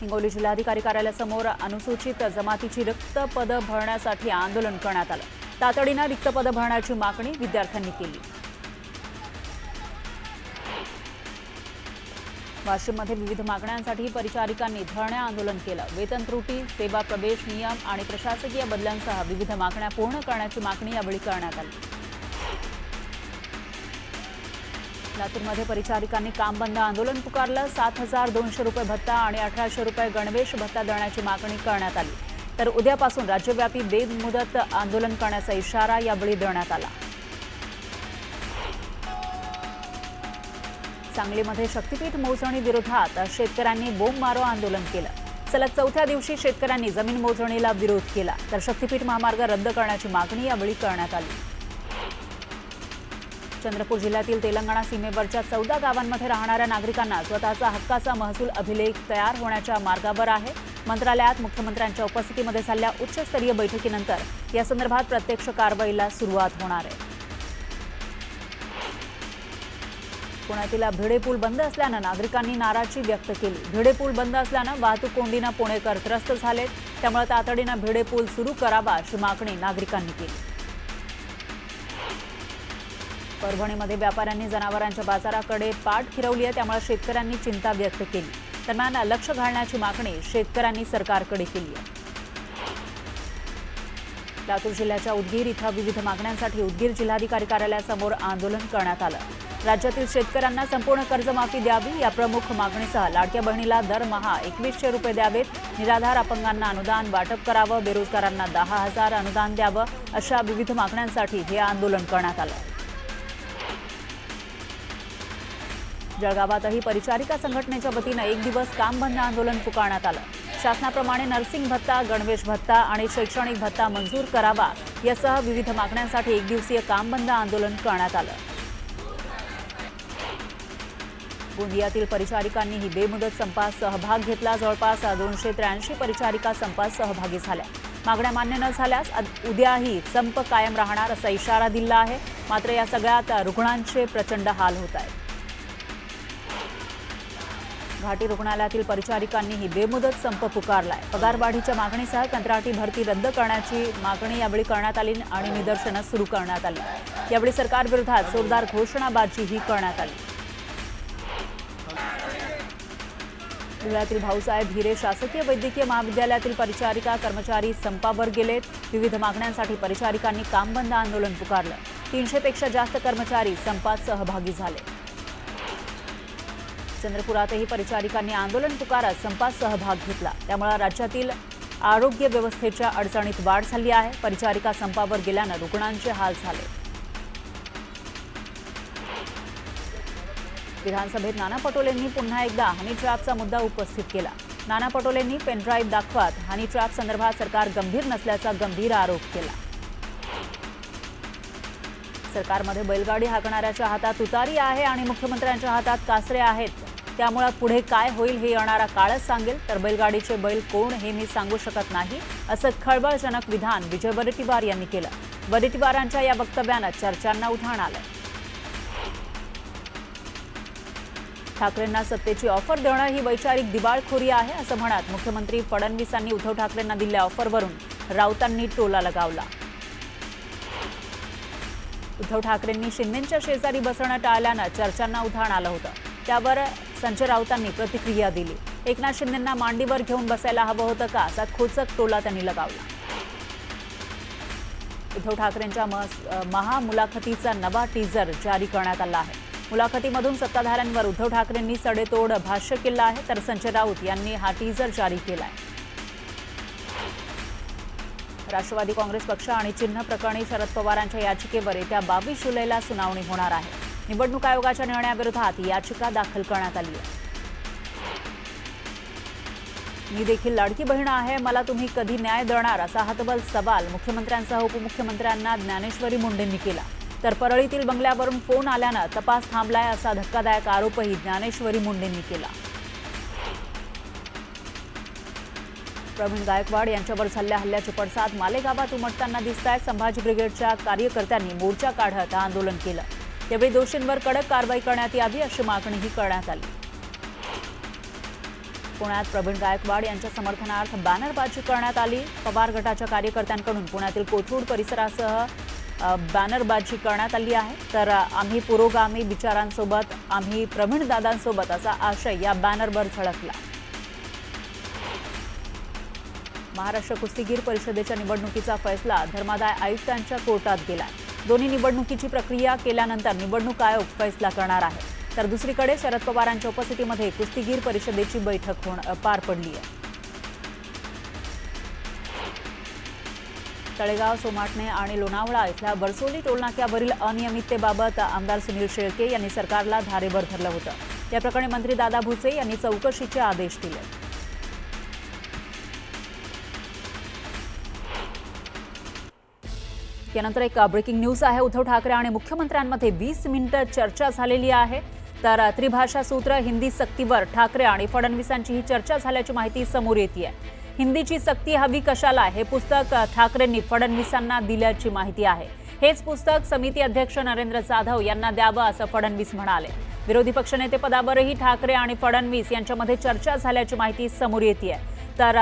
हिंगोली जिल्हाधिकारी कार्यालयासमोर अनुसूचित जमातीची रिक्त पदं भरण्यासाठी आंदोलन करण्यात आलं। तातडीने रिक्त पदं भरण्याची मागणी विद्यार्थ्यांनी केली। वाशिममध्ये विविध मागण्यांसाठी परिचारिकांनी धरणे आंदोलन केलं। वेतन त्रुटी, सेवा प्रवेश नियम आणि प्रशासकीय बदलांसह विविध मागण्या पूर्ण करण्याची मागणी यावेळी करण्यात आली। लातूरमध्ये परिचारिकांनी काम बंद आंदोलन पुकारलं। 7,200 रुपये भत्ता आणि 1,800 रुपये गणवेश भत्ता देण्याची मागणी करण्यात आली। तर उद्यापासून राज्यव्यापी बेमुदत आंदोलन करण्याचा इशारा यावेळी देण्यात आला। सांगलीमध्ये शक्तीपीठ मोजणी विरोधात शेतकऱ्यांनी बोंबमारो आंदोलन केलं। सलग चौथ्या दिवशी शेतकऱ्यांनी जमीन मोजणीला विरोध केला। तर शक्तीपीठ महामार्ग रद्द करण्याची मागणी यावेळी करण्यात आली। चंद्रपूर जिल्ह्यातील तेलंगणा सीमेवरच्या 14 गावांमध्ये राहणाऱ्या नागरिकांना स्वतःचा हक्काचा महसूल अभिलेख तयार होण्याच्या मार्गावर आहे। मंत्रालयात मुख्यमंत्र्यांच्या उपस्थितीमध्ये झालेल्या उच्चस्तरीय बैठकीनंतर या संदर्भात प्रत्यक्ष कारवाईला सुरुवात होणार आहे। पुण्यातील भिडे पूल बंद असल्यानं नागरिकांनी नाराजी व्यक्त केली। भिडे पूल बंद असल्यानं वाहतूक कोंडीनं पुणेकर त्रस्त झालेत। त्यामुळे तातडीनं भिडे पूल सुरू करावा अशी मागणी नागरिकांनी केली। परभणीमध्ये व्यापाऱ्यांनी जनावरांच्या बाजाराकडे पाठ फिरवली आहे। त्यामुळे शेतकऱ्यांनी चिंता व्यक्त केली। दरम्यान लक्ष घालण्याची मागणी शेतकऱ्यांनी सरकारकडे केली आहे। लातूर जिल्ह्याच्या उदगीर इथं विविध मागण्यांसाठी उदगीर जिल्हाधिकारी कार्यालयासमोर आंदोलन करण्यात आलं। राज्यातील शेतकऱ्यांना संपूर्ण कर्जमाफी द्यावी या प्रमुख मागणीसह लाडक्या बहिणीला दरमहा 2,100 रुपये द्यावेत, निराधार अपंगांना अनुदान वाटप करावं, बेरोजगारांना 10,000 अनुदान द्यावं अशा विविध मागण्यांसाठी हे आंदोलन करण्यात आलं। जळगावातही परिचारिका संघटनेच्या वतीनं एक दिवस काम बंद आंदोलन पुकारण्यात आलं। शासनाप्रमाणे नर्सिंग भत्ता, गणवेश भत्ता आणि शैक्षणिक भत्ता मंजूर करावा यासह विविध मागण्यांसाठी एक दिवसीय काम बंद आंदोलन करण्यात आलं। गोंदियातील परिचारिकांनीही बेमुदत संपात सहभाग घेतला। जवळपास 283 परिचारिका संपात सहभागी झाल्या। मागण्या मान्य न झाल्यास उद्याही संप कायम राहणार असा इशारा दिला आहे। मात्र या सगळ्यात रुग्णांचे प्रचंड हाल होत आहेत। घाटी रुग्णालयातील परिचारिकांनीही बेमुदत संप पुकारलाय। पगारवाढीच्या मागणीसह कंत्राटी भरती रद्द करण्याची मागणी यावेळी करण्यात आली आणि निदर्शनं सुरू करण्यात आली। यावेळी सरकारविरोधात जोरदार घोषणाबाजीही करण्यात आली। धुळ्यातील भाऊसाहेब हिरे शासकीय वैद्यकीय महाविद्यालयातील परिचारिका कर्मचारी संपावर गेलेत। विविध मागण्यांसाठी परिचारिकांनी काम बंद आंदोलन पुकारलं। 300 पेक्षा जास्त कर्मचारी संपात सहभागी झाले। चंद्रपुरातही परिचारिकांनी आंदोलन पुकारत संपात सहभाग घेतला। त्यामुळे राज्यातील आरोग्य व्यवस्थेच्या अडचणीत वाढ झाली आहे। परिचारिका संपावर गेल्यानं रुग्णांचे हाल झाले। विधानसभेत नाना पटोलेंनी पुन्हा एकदा हनी ट्रॅपचा मुद्दा उपस्थित केला। नाना पटोलेंनी पेनड्राईव्ह दाखवत हनी ट्रॅप संदर्भात सरकार गंभीर नसल्याचा गंभीर आरोप केला। सरकारमध्ये बैलगाडी हाकणाऱ्याच्या हातात तुतारी आहे आणि मुख्यमंत्र्यांच्या हातात कासरे आहेत। त्यामुळे पुढे काय होईल हे येणारा काळच सांगेल। तर बैलगाडीचे बैल कोण हे मी सांगू शकत नाही असं खळबळजनक विधान विजय वडेट्टीवार यांनी केलं। वडेट्टीवारांच्या या वक्तव्यानं चर्चांना उधाण आलं। ठाकरेंना सत्तेची ऑफर देणं ही वैचारिक दिवाळखोरी आहे असं म्हणत मुख्यमंत्री फडणवीसांनी उद्धव ठाकरेंना दिलेल्या ऑफरवरून राऊतांनी टोला लगावला। उद्धव ठाकरेंनी शिंदेंच्या शेजारी बसणं टाळल्यानं चर्चांना उधाण आलं होतं। त्यावर संजय राऊतांनी प्रतिक्रिया दिली। एकनाथ शिंदेंना मांडीवर घेऊन बसायला हवं होतं का असा खोचक टोला त्यांनी लगावला। उद्धव ठाकरेंच्या महामुलाखतीचा नवा टीजर जारी करण्यात आला आहे। मुलाखतीमधून सत्ताधाऱ्यांवर उद्धव ठाकरेंनी सडेतोड भाष्य केलं आहे। तर संजय राऊत यांनी हा टीजर जारी केलाय। राष्ट्रवादी काँग्रेस पक्ष आणि चिन्ह प्रकरणी शरद पवारांच्या याचिकेवर येत्या 22 जुलैला सुनावणी होणार आहे। निवडणूक आयोगाच्या निर्णयाविरोधात याचिका दाखल करण्यात आली आहे। मी देखील लाडकी बहीण आहे, मला तुम्ही कधी न्याय देणार असा हतबल सवाल मुख्यमंत्र्यांसह उपमुख्यमंत्र्यांना ज्ञानेश्वरी मुंडेंनी केला। तर परळीतील बंगल्यावरून फोन आल्यानं तपास थांबलाय असा धक्कादायक आरोपही ज्ञानेश्वरी मुंडेंनी केला। प्रवीण गायकवाड यांच्यावर झालेल्या हल्ल्याचे पडसाद मालेगावात उमटताना दिसतायत। संभाजी ब्रिगेडच्या कार्यकर्त्यांनी मोर्चा काढत आंदोलन केलं। यावेळी दोषींवर कडक कारवाई करण्यात यावी अशी मागणीही करण्यात आली। पुण्यात प्रवीण गायकवाड यांच्या समर्थनार्थ बॅनरबाजी करण्यात आली। पवार गटाच्या कार्यकर्त्यांकडून पुण्यातील कोथरूड परिसरासह बॅनरबाजी करण्यात आली आहे। तर आम्ही पुरोगामी विचारांसोबत, आम्ही प्रवीण दादांसोबत असा आशय या बॅनरवर झळकला। महाराष्ट्र कुस्तीगीर परिषदेच्या निवडणुकीचा फैसला धर्मादाय आयुक्तांच्या कोर्टात गेलाय। दोन्ही निवडणुकीची प्रक्रिया केल्यानंतर निवडणूक आयोग फैसला करणार आहे। तर दुसरीकडे शरद पवारांच्या उपस्थितीमध्ये कुस्तीगीर परिषदेची बैठक पार पडली आहे। तळेगाव, सोमाटणे आणि लोणावळा इथल्या बरसोली टोलनाक्यावरील अनियमिततेबाबत आमदार सुनील शेळके यांनी सरकारला धारेवर धरलं होतं। या प्रकरणी मंत्री दादा भुसे यांनी चौकशीचे आदेश दिले। यानंतर एक ब्रेकिंग न्यूज आहे। उद्धव ठाकरे आणि मुख्यमंत्र्यांमध्ये 20 मिनिटं चर्चा झालेली आहे। तर त्रिभाषा सूत्र हिंदी सक्तीवर ठाकरे आणि फडणवीसांची ही चर्चा झाल्याची माहिती समोर येते। हिंदीची सक्ती हवी कशाला हे पुस्तक ठाकरेंनी फडणवीसांना दिल्याची माहिती आहे। हेच पुस्तक समिती अध्यक्ष नरेंद्र जाधव यांना द्यावं असं फडणवीस म्हणाले। विरोधी पक्षनेतेपदावरही ठाकरे आणि फडणवीस यांच्यामध्ये चर्चा झाल्याची माहिती समोर येते। तर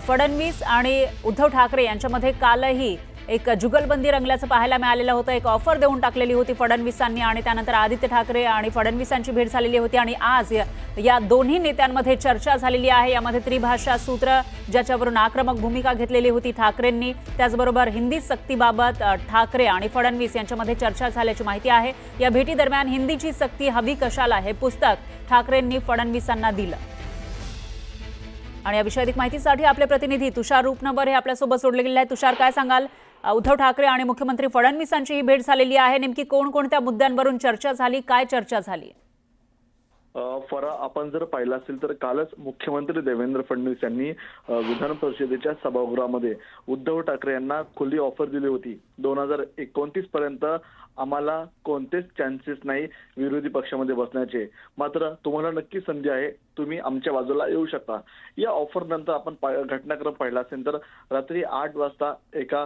फडणवीस आणि उद्धव ठाकरे यांच्यामध्ये कालही एक जुगलबंदी रंगल्याचं पाहायला मिळालेलं होतं। एक ऑफर देऊन टाकलेली होती फडणवीसांनी आणि त्यानंतर आदित्य ठाकरे आणि फडणवीसांची भेट झालेली होती आणि आज या दोन्ही नेत्यांमध्ये चर्चा झालेली आहे। यामध्ये त्रिभाषा सूत्र ज्याच्यावरून आक्रमक भूमिका घेतलेली होती ठाकरेंनी, त्याचबरोबर हिंदी सक्तीबाबत ठाकरे आणि फडणवीस यांच्यामध्ये चर्चा झाल्याची माहिती आहे। या भेटी दरम्यान हिंदीची सक्ती हवी कशाला हे पुस्तक ठाकरेंनी फडणवीसांना दिलं। आणि या विषयी अधिक माहितीसाठी आपले प्रतिनिधी तुषार रूपनवर हे आपल्यासोबत जोडले गेले आहेत। तुषार, काय सांगाल? उद्धव ठाकरे आणि मुख्यमंत्री फडणवीसांची ही भेट झालेली आहे, नेमकी कोणकोणत्या मुद्द्यांवरून चर्चा झाली, काय चर्चा झाली? फरा, आपण जर पाहिलं असेल तर कालच मुख्यमंत्री देवेंद्र फडणवीस यांनी विधान परिषदेच्या सभागृहामध्ये उद्धव ठाकरे यांना खुली ऑफर दिली होती। 2029 पर्यंत आम्हाला कोणतेच चान्सेस नाही विरोधी पक्षामध्ये बसण्याचे, मात्र तुम्हाला नक्की संधी आहे, तुम्ही आमच्या बाजूला येऊ शकता। या ऑफर नंतर आपण घटनाक्रम पाहिला असेल तर रात्री 8 वाजता एका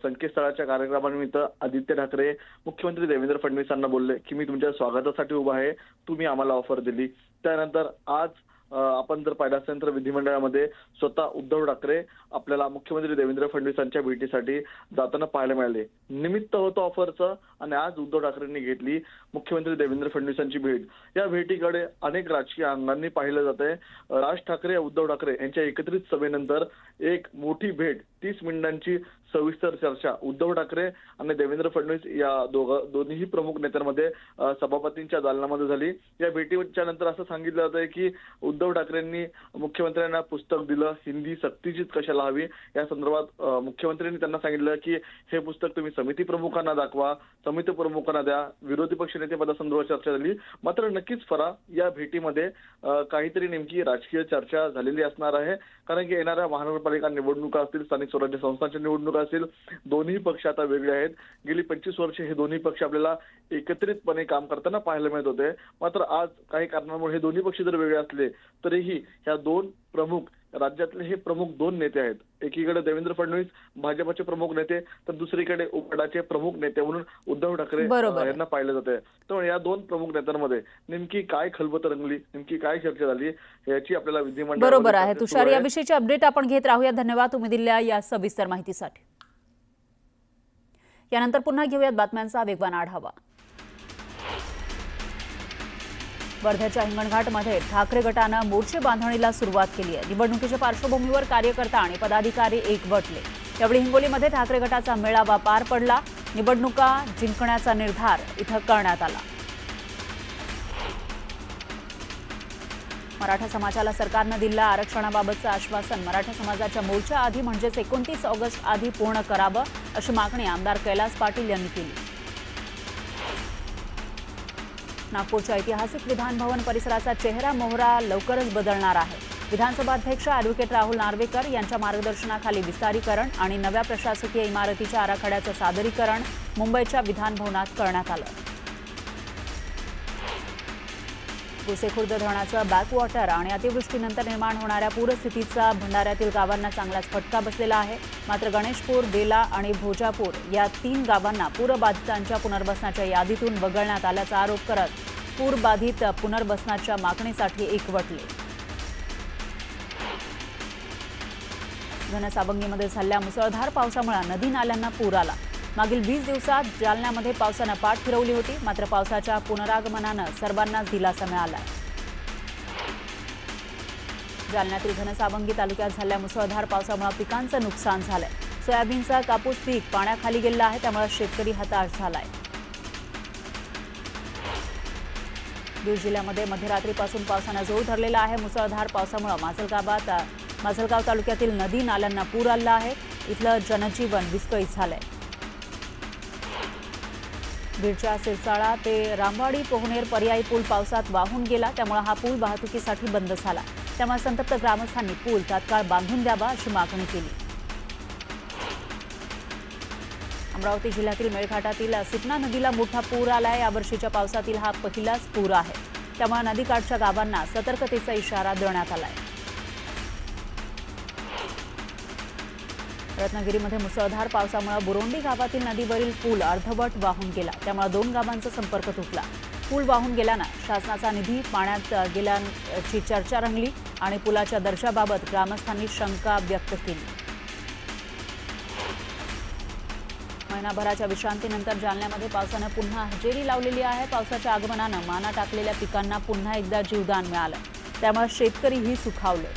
संकेतस्थळाच्या कार्यक्रमानिमित्त आदित्य ठाकरे मुख्यमंत्री देवेंद्र फडणवीसांना बोलले की मी तुमच्या स्वागतासाठी उभा आहे, तुम्ही आम्हाला ऑफर दिली। त्यानंतर आज आपण जर पाहिलं असेल तर विधिमंडळामध्ये स्वतः उद्धव ठाकरे आपल्याला मुख्यमंत्री देवेंद्र फडणवीसांच्या भेटीसाठी जाताना पाहायला मिळाले। निमित्त होतं ऑफरचं आणि आज उद्धव ठाकरेंनी घेतली मुख्यमंत्री देवेंद्र फडणवीसांची भेट। या भेटीकडे अनेक राजकीय अंगांनी पाहिलं जात आहे। राज ठाकरे उद्धव ठाकरे यांच्या एकत्रित सभेनंतर एक मोठी भेट, 30 मिनिटांची सविस्तर चर्चा उद्धव ठाकरे आणि देवेंद्र फडणवीस या दोन्ही प्रमुख नेत्यांमध्ये सभापतींच्या दालनामध्ये झाली। या भेटीच्या नंतर असं सांगितलं जातंय की उद्धव ठाकरेंनी मुख्यमंत्र्यांना पुस्तक दिलं, हिंदी सक्तीचीच कशाला हवी या संदर्भात मुख्यमंत्र्यांनी त्यांना सांगितलं की हे पुस्तक तुम्ही समिती प्रमुखांना दाखवा, समिती प्रमुखांना द्या। विरोधी पक्षनेते पदासंदर्भात चर्चा झाली, मात्र नक्कीच फरा या भेटीमध्ये काहीतरी नेमकी राजकीय चर्चा झालेली असणार आहे, कारण की येणाऱ्या महानगरपालिका निवडणुका असतील, स्थानिक स्वराज्य संस्थांच्या निवडणुका असेल, दोन्ही पक्ष आता वेगळे आहेत। गेली 25 वर्ष हे दोन्ही पक्ष आपल्याला एकत्रितपणे काम करताना पाहायला मिळत होते, मात्र आज काही कारणांमुळे हे दोन्ही पक्ष जर वेगळे असले तरीही ह्या दोन प्रमुख राज्यातले हे प्रमुख दोन नेते आहेत। एकीकडे देवेंद्र फडणवीस भाजपचे प्रमुख नेते, तर दुसरीकडे उपगटाचे प्रमुख नेते म्हणून उद्धव ठाकरे यांना पाहिलं जाते। तर या दोन प्रमुख नेत्यांमध्ये नेमकी काय खलबत रंगली, नेमकी काय चर्चा झाली याची आपल्याला विधिमंडळ बरोबर आहे। तुषार, या विषयीची अपडेट आपण घेत राहूया। धन्यवाद तुम्ही दिलेल्या या सविस्तर माहितीसाठी। यानंतर पुन्हा घेऊयात बातम्यांचा वेगवान आढावा। वर्ध्याच्या हिंगणघाटमध्ये ठाकरे गटानं मोर्चे बांधणीला सुरुवात केली आहे। निवडणुकीच्या पार्श्वभूमीवर कार्यकर्ता आणि पदाधिकारी एकवटले। यावेळी हिंगोलीमध्ये ठाकरे गटाचा मेळावा पार पडला। निवडणुका जिंकण्याचा निर्धार इथं करण्यात आला। मराठा समाजाला सरकारनं दिलेलं आरक्षणाबाबतचं आश्वासन मराठा समाजाच्या मोर्चा आधी म्हणजेच 29 ऑगस्ट आधी पूर्ण करावं अशी मागणी आमदार कैलास पाटील यांनी केली। नागपूरच्या ऐतिहासिक विधान भवन परिसराचा चेहरा मोहरा लवकरच बदलणार आहे। विधानसभा अध्यक्ष ॲडव्होकेट राहुल नार्वेकर यांच्या मार्गदर्शनाखाली विस्तारीकरण आणि नव्या प्रशासकीय इमारतीच्या आराखड्याचं सादरीकरण मुंबईच्या विधान भवनात करण्यात आलं। गोसेखुर्द धरणाचं बॅकवॉटर आणि अतिवृष्टीनंतर निर्माण होणाऱ्या पूरस्थितीचा भंडाऱ्यातील गावांना चांगलाच फटका बसलेला आहे। मात्र गणेशपूर, बेला आणि भोजापूर या 3 गावांना पूरबाधितांच्या पुनर्वसनाच्या यादीतून वगळण्यात आल्याचा आरोप करत पूरबाधित पुनर्वसनाच्या मागणीसाठी एकवटले। घनसावंगीमध्ये झालेल्या मुसळधार पावसामुळे नदी नाल्यांना पूर आला। मागील 20 दिवसात जालन्यामध्ये पावसानं पाठ फिरवली होती, मात्र पावसाच्या पुनरागमनानं सर्वांनाच दिलासा मिळाला। जालन्यातील घनसावंगी तालुक्यात झालेल्या मुसळधार पावसामुळे पिकांचं नुकसान झालंय। सोयाबीनचा कापूस पीक पाण्याखाली गेला आहे, त्यामुळे शेतकरी हताश झालाय। बीड जिल्ह्यामध्ये मध्यरात्रीपासून पावसानं जोर धरलेला आहे। मुसळधार पावसामुळे माजलगाव तालुक्यातील नदी नाल्यांना पूर आला आहे। इथलं जनजीवन विस्कळीत झालंय। बीडच्या सिरसाळा ते रामवाडी पोहनेर पर्यायी पूल पावसात वाहून गेला, त्यामुळे हा पूल वाहतुकीसाठी बंद झाला। त्यामुळे संतप्त ग्रामस्थांनी पूल तात्काळ बांधून द्यावा अशी मागणी केली। अमरावती जिल्ह्यातील मेळघाटातील सिपना नदीला मोठा पूर आलाय। यावर्षीच्या पावसातील हा पहिलाच पूर आहे, त्यामुळे नदीकाठच्या गावांना सतर्कतेचा इशारा देण्यात आलाय। रत्नागिरीमध्ये मुसळधार पावसामुळे बुरोंडी गावातील नदीवरील पूल अर्धवट वाहून गेला, त्यामुळे 2 गावांचा संपर्क तुटला। पूल वाहून गेल्यानं शासनाचा निधी पाण्यात गेल्याची चर्चा रंगली आणि पुलाच्या दर्जाबाबत ग्रामस्थांनी शंका व्यक्त केली। महिनाभराच्या विश्रांतीनंतर जालन्यामध्ये पावसानं पुन्हा हजेरी लावलेली आहे। पावसाच्या आगमनानं माना टाकलेल्या पिकांना पुन्हा एकदा जीवदान मिळालं, त्यामुळे शेतकरीही सुखावले।